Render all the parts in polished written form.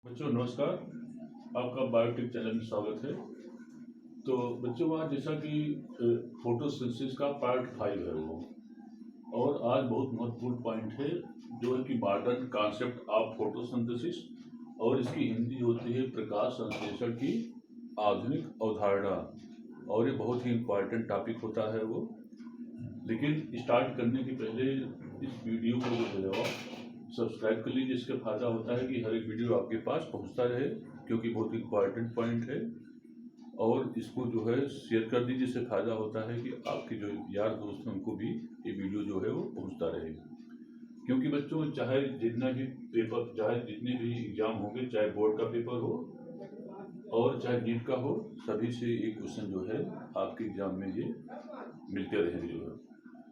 बच्चों नमस्कार। आपका बायोटेक चैनल में स्वागत है। तो बच्चों आज जैसा कि फोटोसिंथेसिस का पार्ट 5 है वो, और आज बहुत महत्वपूर्ण पॉइंट है जो है कि मॉडर्न कॉन्सेप्ट ऑफ फोटोसिंथेसिस, और इसकी हिंदी होती है प्रकाश संश्लेषण की आधुनिक अवधारणा। और ये बहुत ही इम्पोर्टेंट टॉपिक होता है वो। लेकिन स्टार्ट करने के पहले इस वीडियो को जो है सब्सक्राइब कर लीजिए। इसका फायदा होता है कि हर एक वीडियो आपके पास पहुंचता रहे, क्योंकि बहुत इम्पोर्टेंट पॉइंट है। और इसको जो है शेयर कर दीजिए, इससे फायदा होता है कि आपके जो यार दोस्त हैं उनको भी ये वीडियो जो है वो पहुंचता रहे। क्योंकि बच्चों चाहे जितना भी पेपर, चाहे जितने भी एग्जाम होंगे, चाहे बोर्ड का पेपर हो और चाहे नीट का हो, सभी से एक क्वेश्चन जो है आपके एग्जाम में ये मिलते रहेंगे जो है।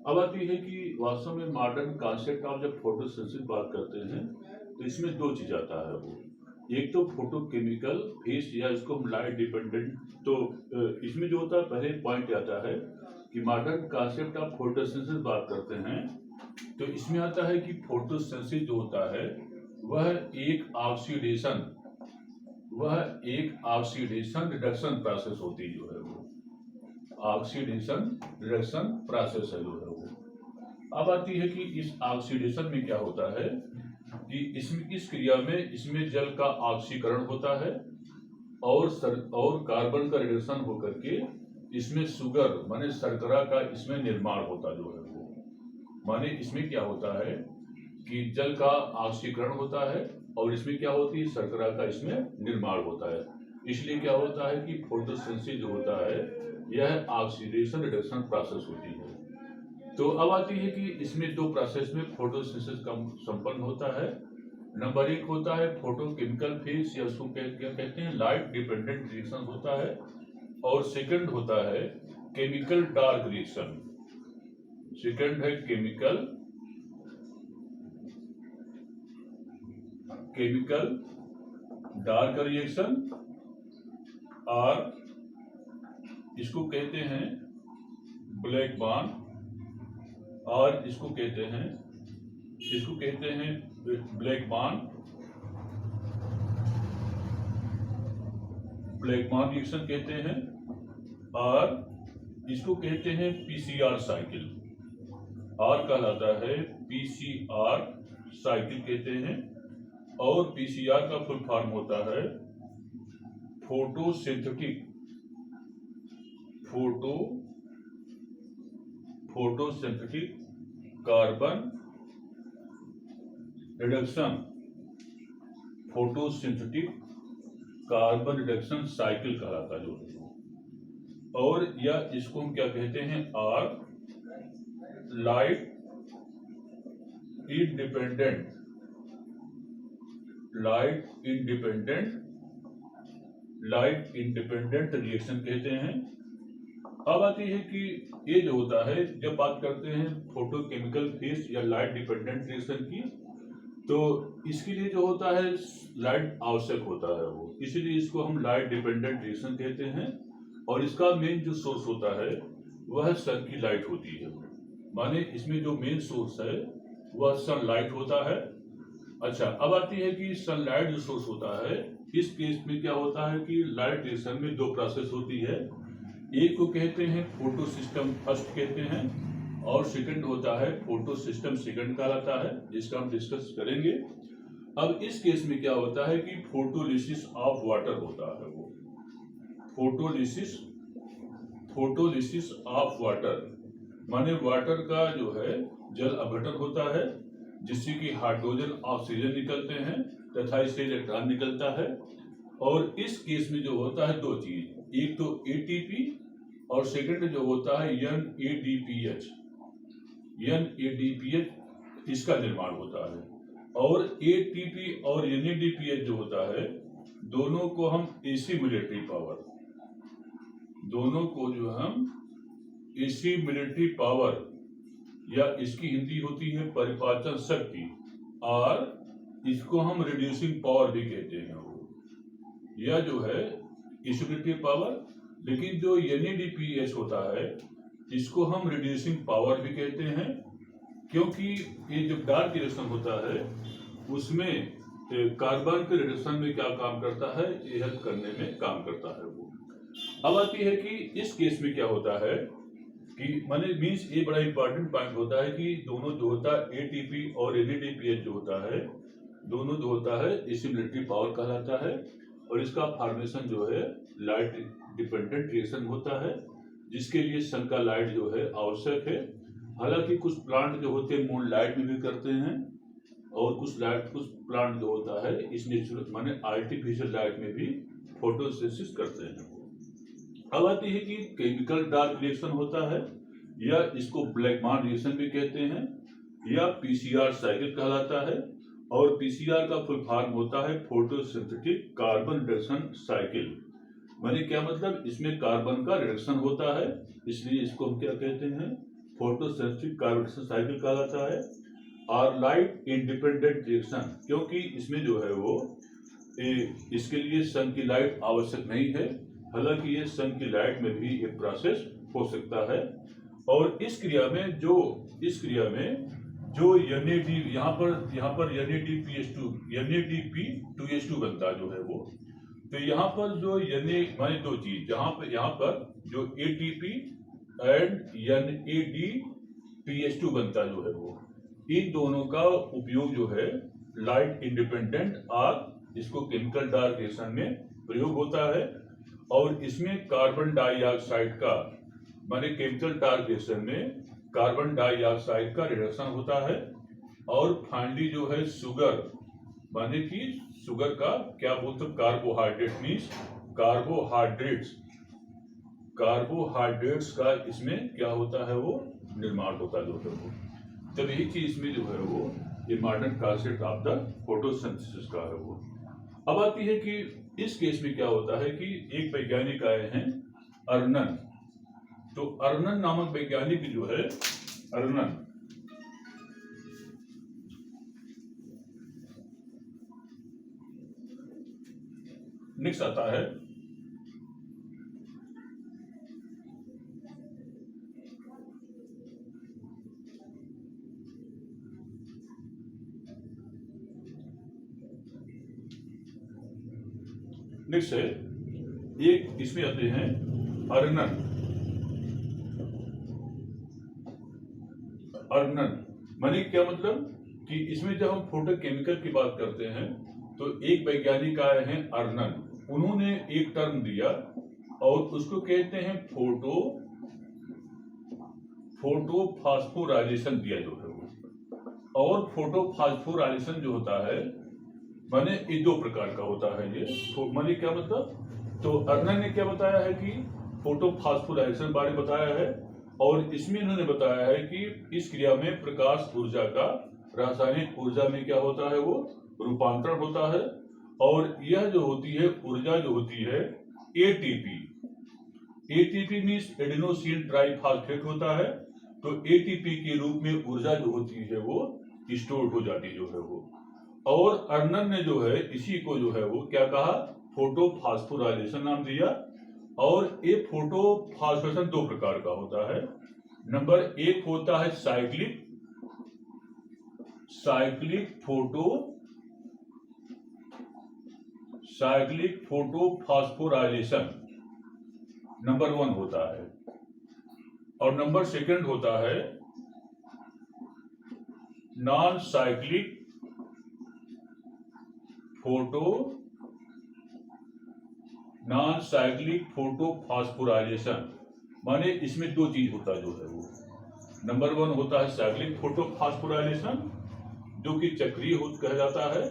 अब आती है कि वास्तव में मॉडर्न कॉन्सेप्ट आप जब फोटोसिंथेसिस बात करते हैं तो इसमें दो चीज आता है वो। एक तो फोटोकेमिकल फेस, या इसको हम लाइट डिपेंडेंट। तो इसमें जो होता है पहले पॉइंट आता है कि मॉडर्न कॉन्सेप्ट आप फोटोसिंथेसिस बात करते हैं तो इसमें आता है कि फोटोसिंथेसिस जो होता है वह एक ऑक्सीडेशन रिडक्शन प्रोसेस होती है जो है वो। ऑक्सीडेशन रिडक्शन प्रोसेस है जो है वो। अब आती है कि इस ऑक्सीडेशन में क्या होता है कि इस क्रिया में इसमें जल का ऑक्सीकरण होता है और कार्बन का रिडक्शन होकर के इसमें शुगर माने शर्करा का इसमें निर्माण होता जो है वो। माने इसमें क्या होता है कि जल का ऑक्सीकरण होता है और इसमें क्या होती है, शर्करा का इसमें निर्माण होता है। इसलिए क्या होता है कि फोटोसिंथेसिस जो होता है यह ऑक्सीडेशन रिडक्शन प्रोसेस होती है। तो अब आती है कि इसमें दो प्रोसेस में फोटोसिंथेसिस का संपन्न होता है। नंबर एक होता है फोटोकेमिकल फेज, या उसको क्या कहते हैं, लाइट डिपेंडेंट रिएक्शन होता है। और सेकंड होता है केमिकल डार्क रिएक्शन। सेकंड है केमिकल डार्क रिएक्शन, और इसको कहते हैं ब्लैक बॉन्ड, और इसको कहते हैं ब्लैक बॉन्ड रिएक्शन कहते हैं, और इसको कहते हैं पीसीआर साइकिल, और कहलाता है पीसीआर साइकिल कहते हैं। और पीसीआर का फुल फॉर्म होता है फोटोसिंथेटिक कार्बन रिडक्शन साइकिल कहलाता जो है। और या इसको हम क्या कहते हैं, लाइट इंडिपेंडेंट रिएक्शन कहते हैं। अब आती है कि ये जो होता है, जब बात करते हैं फोटोकेमिकल फेज या लाइट डिपेंडेंट रिएक्शन की, तो इसके लिए जो होता है लाइट आवश्यक होता है वो, इसीलिए इसको हम लाइट डिपेंडेंट रिएक्शन कहते हैं। और इसका मेन जो सोर्स होता है वह सन की लाइट होती है। माने इसमें जो मेन सोर्स है वह सनलाइट होता है। अच्छा, अब आती है कि सनलाइट जो सोर्स होता है, इस केस में क्या होता है कि लाइट रिएक्शन में दो प्रोसेस होती है। एक को कहते हैं फोटो सिस्टम फर्स्ट कहते हैं, और सेकंड होता है फोटो सिस्टम सेकंड कहलाता है, जिसका हम डिस्कस करेंगे। अब इस केस में क्या होता है कि फोटोलिसिस ऑफ वाटर होता है वो। फोटोलिसिस ऑफ वाटर माने वाटर का जो है जल अपघटन होता है, जिससे कि हाइड्रोजन ऑक्सीजन निकलते हैं तथा इससे इलेक्ट्रॉन निकलता है। और इस केस में जो होता है दो चीज, एक तो एटीपी और सेकंड जो होता है एनएडीपीएच, इसका निर्माण होता है। और एटीपी और एनएडीपीएच जो होता है, दोनों को हम एसी मिलिट्री पावर या इसकी हिंदी होती है परिपाचन शक्ति, और इसको हम रिड्यूसिंग पावर भी कहते हैं वो, या जो है इम्यूनिटी पावर। लेकिन जो एनएडीपीएच होता है इसको हम रिड्यूसिंग पावर भी कहते हैं, क्योंकि ये जो डार्क रिएक्शन होता है उसमें कार्बन के रिडक्शन में क्या काम करता है, ये हेल्प करने में काम करता है वो। अब आती है कि इस केस में क्या होता है कि माने मीन्स ये बड़ा इंपॉर्टेंट पॉइंट होता है कि दोनों जो होता है एटीपी और एनएडीपीएच जो होता है, दोनों जो होता है एसिमिलेटरी पावर कहलाता है, और इसका फॉर्मेशन जो है लाइट डिपेंडेंट रिएक्शन होता है, जिसके लिए सन का लाइट जो है आवश्यक है। हालांकि कुछ प्लांट जो होते हैं मून लाइट में भी करते हैं, और कुछ प्लांट जो होता है इस नेचुरल माने आर्टिफिशियल लाइट में भी फोटोसिंथेसिस करते हैं। अब आती है कि केमिकल डार्क रिएक्शन होता है, या इसको ब्लैकमॉन रिएक्शन भी कहते हैं, या पीसीआर साइकिल कहलाता है, और पीसीआर का फुल फॉर्म होता है फोटोसिंथेटिक कार्बन रिडक्शन साइकिल। माने क्या मतलब, इसमें कार्बन का रिडक्शन होता है, इसलिए इसको हम क्या कहते हैं, फोटोसिंथेटिक कार्बन रिडक्शन साइकिल कहलाता है। और लाइट इंडिपेंडेंट रिएक्शन, क्योंकि इसमें जो है वो इसके लिए सन की लाइट आवश्यक नहीं है, हालांकि ये सन की लाइट में भी ये प्रोसेस हो सकता है। और इस क्रिया में जो NAD यहाँ पर NADP2H2 बनता जो है वो, तो यहाँ पर जो माने दो चीज, यहाँ पर जो ATP एंड NADPH2 बनता जो है वो, इन दोनों का उपयोग जो है लाइट इंडिपेंडेंट और इसको केमिकल डार्क रिएक्शन में प्रयोग होता है। और इसमें कार्बन डाइऑक्साइड का माने केमिकल डार्क रिएक्शन में कार्बन डाइऑक्साइड का रिडक्शन होता है। और फाइनली जो है शुगर, माने कि शुगर का क्या बोलते हैं, कार्बोहाइड्रेट मीन्स कार्बोहाइड्रेट्स का इसमें क्या होता है वो निर्माण होता है जो है वो। तब यही चीज इसमें जो है वो important concept of the photosynthesis का है वो। अब आती है कि इस केस में क्या होता है कि एक वैज्ञानिक आए हैं अर्नन, तो अर्नन नामक वैज्ञानिक जो है, अर्नन नेक्स्ट आता है नेक्स्ट है एक, इसमें आते हैं अर्नन माने क्या मतलब कि इसमें जब हम फोटोकेमिकल की बात करते हैं तो एक वैज्ञानिक आए हैं अर्नन, उन्होंने एक टर्म दिया और उसको कहते हैं फोटो फास्फोराइलेशन दिया जो है वो। और फोटो फास्फोराइलेशन जो होता है माने ये दो प्रकार का होता है ये, माने क्या मतलब, तो अर्नन ने क्या बताया है कि फोटो फास्फोराइलेशन बारे में बताया है, और इसमें इन्होंने बताया है कि इस क्रिया में प्रकाश ऊर्जा का रासायनिक ऊर्जा में क्या होता है वो रूपांतरण होता है। और यह जो होती है ऊर्जा जो होती है एटीपी मीन्स एडेनोसिन ट्राइफॉस्फेट होता है, तो एटीपी के रूप में ऊर्जा जो होती है वो स्टोर हो जाती जो है वो। और अर्नन ने जो है इसी को जो है वो क्या कहा, फोटो फास्फोराइलेशन नाम दिया। और ये फोटो फास्फोरेशन दो प्रकार का होता है। नंबर एक होता है साइक्लिक फोटो फास्फोराइलेशन नंबर 1 होता है, और नंबर सेकंड होता है नॉन साइक्लिक फोटो फास्फोराइलेशन। माने इसमें दो चीज होता है जो है वो, नंबर 1 होता है साइक्लिक फोटो फास्फोराइलेशन जो कि चक्रीय कहा जाता है,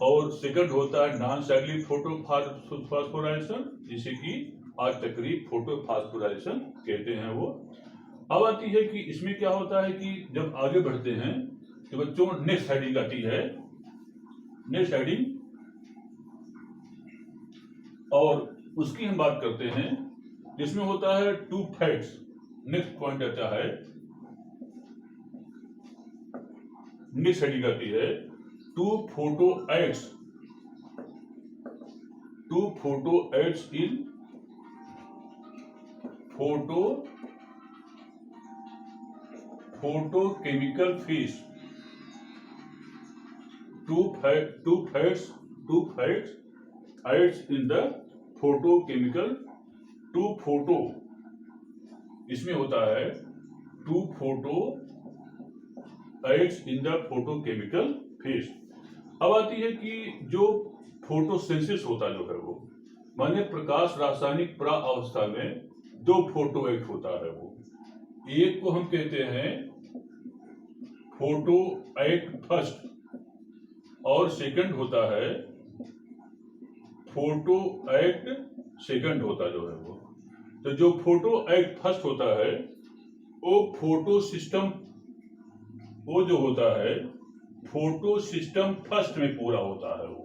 और सेकंड होता है नॉन साइक्लिक फोटो फास्फोराइलेशन जिसे कि अचक्रीय फोटो फास्फोराइलेशन कहते हैं वो। अब आती है कि इसमें क्या होता है कि जब आगे बढ़ते हैं तो बच्चों नेक्स्ट हेडिंग आती है, नेक्स्ट हेडिंग, और उसकी हम बात करते हैं जिसमें होता है टू फैक्ट्स। नेक्स्ट पॉइंट आता है, नेक्स्ट हेडिंग आती है two photo ads in photochemical phase. two fats adds in the photochemical two photo, इसमें होता है two photo adds in the photochemical phase। अब आती है कि जो फोटोसिंथेसिस होता जो है वो माने प्रकाश रासायनिक प्रावस्था में दो फोटो एक्ट होता है वो, एक को हम कहते हैं फोटो एक्ट फर्स्ट और सेकंड होता है फोटो एक्ट सेकंड होता जो है वो। तो जो फोटो एक्ट फर्स्ट होता है वो फोटो सिस्टम, वो जो होता है फोटो सिस्टम फर्स्ट में पूरा होता है, वो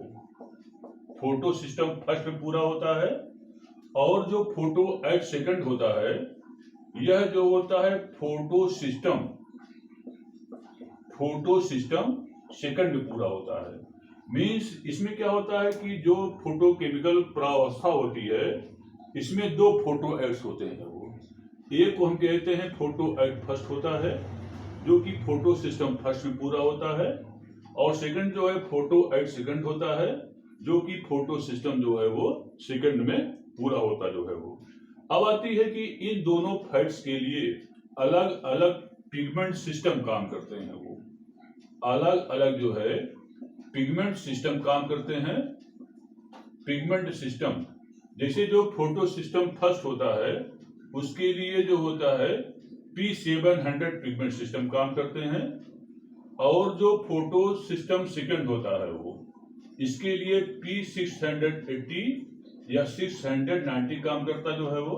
फोटो सिस्टम फर्स्ट में पूरा होता है। और जो फोटो एक्ट सेकंड होता है यह जो होता है फोटो सिस्टम सेकंड में पूरा होता है। मींस इसमें क्या होता है कि जो फोटोकेमिकल प्रावस्था होती है इसमें दो फोटो एक्ट्स होते हैं वो, एक को हम कहते हैं फोटो एक्ट फर्स्ट होता है जो कि फोटो सिस्टम फर्स्ट में पूरा होता है, और सेकंड जो है फोटो एक्ट सेकंड होता है जो कि फोटो सिस्टम जो है वो सेकंड में पूरा होता जो है वो। अब आती है कि इन दोनों फैट्स के लिए अलग अलग पिगमेंट सिस्टम काम करते हैं वो, अलग अलग जो है पिगमेंट सिस्टम काम करते हैं। पिगमेंट सिस्टम जैसे जो फोटो सिस्टम फर्स्ट होता है उसके लिए जो होता है P700 पिगमेंट सिस्टम काम करते हैं, और जो फोटो सिस्टम सेकंड होता है वो इसके लिए P680 या 690 काम करता जो है वो।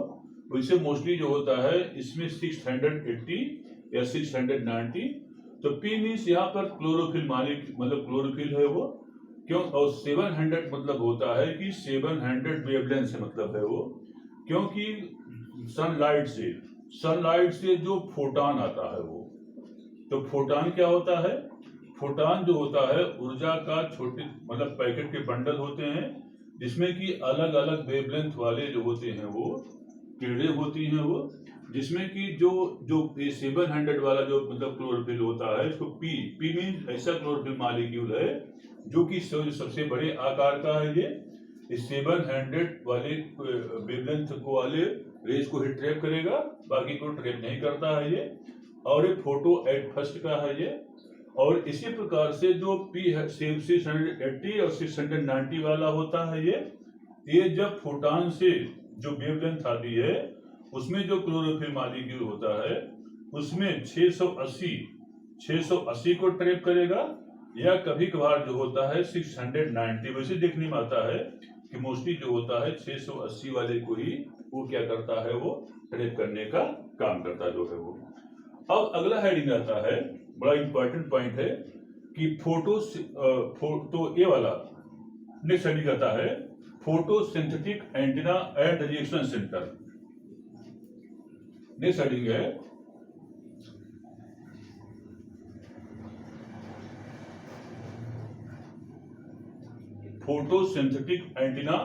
वैसे मोस्टली जो होता है इसमें 680 या 690। तो P मीन्स यहाँ पर क्लोरोफिल मालिक मतलब क्लोरोफिल है वो क्यों, और 700 मतलब होता है कि 700 वेवलेंथ से मतलब है वो, क्योंकि सनलाइट से जो फोटॉन आता है वो, तो फोटॉन क्या होता है, फोटॉन जो होता है ऊर्जा का छोटे मतलब पैकेट के बंडल होते हैं जिसमें कि अलग अलग वेवलेंथ वाले जो होते हैं वो किरणें होती हैं वो, जिसमें कि जो 700 वाला जो मतलब क्लोरोफिल होता है इसको पी मीन ऐसा क्लोरोफिल मॉलिक्यूल है जो कि सबसे बड़े आकार का है ये। इस 700 वाले वेवलेंथ को वाले रेज को ही ट्रैप करेगा, बाकी को ट्रैप नहीं करता है ये, और ये फोटो एक्ट फर्स्ट का है ये। और इसी प्रकार से जो P680 और 690 वाला होता है ये जब फोटॉन से जो वेवलेंथ आती है उसमें जो क्लोरोफिल मॉलिक्यूल होता है उसमें 680 को ट्रैप करेगा, या कभी कभार जो होता है 690। वैसे देखने में आता है कि मोस्टली जो होता है 680 वाले को ही वो क्या करता है वो ट्रैप करने का काम करता जो है वो। अब अगला हेडिंग आता है, बड़ा इंपॉर्टेंट पॉइंट है कि तो ये वाला नेक्स्ट हेडिंग आता है photosynthetic antenna and reaction centre. Next heading है photosynthetic antenna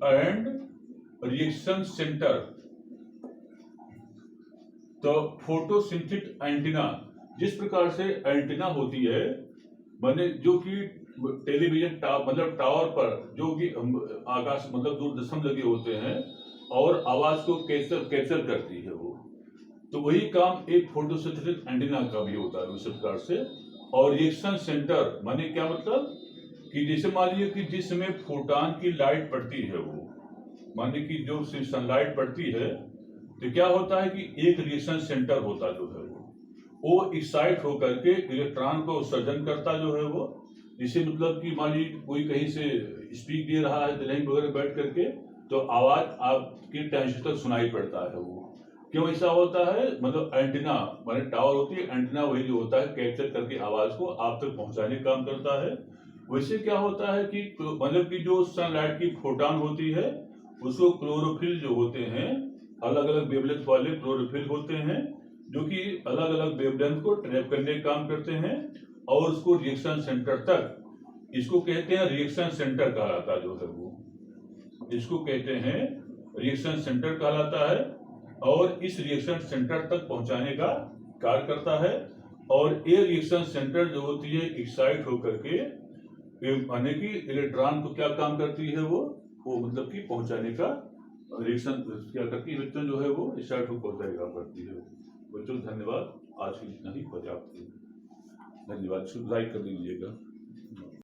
and reaction centre. तो फोटोसिंथेटिक एंटीना जिस प्रकार से एंटीना होती है माने जो कि टेलीविजन मतलब टावर पर जो कि आकाश मतलब दूरदर्शन लगे होते हैं और आवाज को कैप्चर करती है वो, तो वही काम एक फोटोसिंथेटिक एंटीना का भी होता है उस प्रकार से। और रिएक्शन सेंटर माने क्या मतलब कि जैसे मान लीजिए कि जिस समय फोटॉन की लाइट पड़ती है वो माने कि जो सनलाइट पड़ती है तो क्या होता है कि एक रिएक्शन सेंटर होता जो है वो एक्साइट होकर के इलेक्ट्रॉन को उत्सर्जन करता जो है वो। जिसे मतलब कि मान लीजिए कोई कहीं से स्पीक दे रहा है लाइन वगैरह बैठ करके तो आवाज आपके ट्रांजिस्टर तक सुनाई पड़ता है वो। क्यों ऐसा होता है, मतलब एंटीना माने टावर होती है, एंटीना वही जो होता है कैप्चर करके आवाज को आप तक पहुंचाने का काम करता है। वैसे क्या होता है कि मतलब कि जो सनलाइट की फोटॉन होती है उसको क्लोरोफिल जो होते हैं अलग अलग वेवलेंथ वाले क्लोरोफिल होते हैं जो कि अलग अलग वेवलेंथ को ट्रैप करने का काम करते हैं और उसको रिएक्शन सेंटर तक, इसको कहते हैं रिएक्शन सेंटर कहलाता है, जो है वो इसको कहते हैं रिएक्शन सेंटर कहलाता है, और इस रिएक्शन सेंटर तक पहुंचाने का कार्य करता है। और ये रिएक्शन सेंटर जो होती है एक्साइट होकर के यानी कि इलेक्ट्रॉन को क्या काम करती है, वो मतलब कि पहुंचाने का रिएक्शन क्या करती है, इलेक्ट्रॉन जो है वो एक्साइट होकर पहुंचाने का करती है। बच्चों धन्यवाद, आज की इतना ही पर्याप्त है। धन्यवाद, लाइक कर दीजिएगा।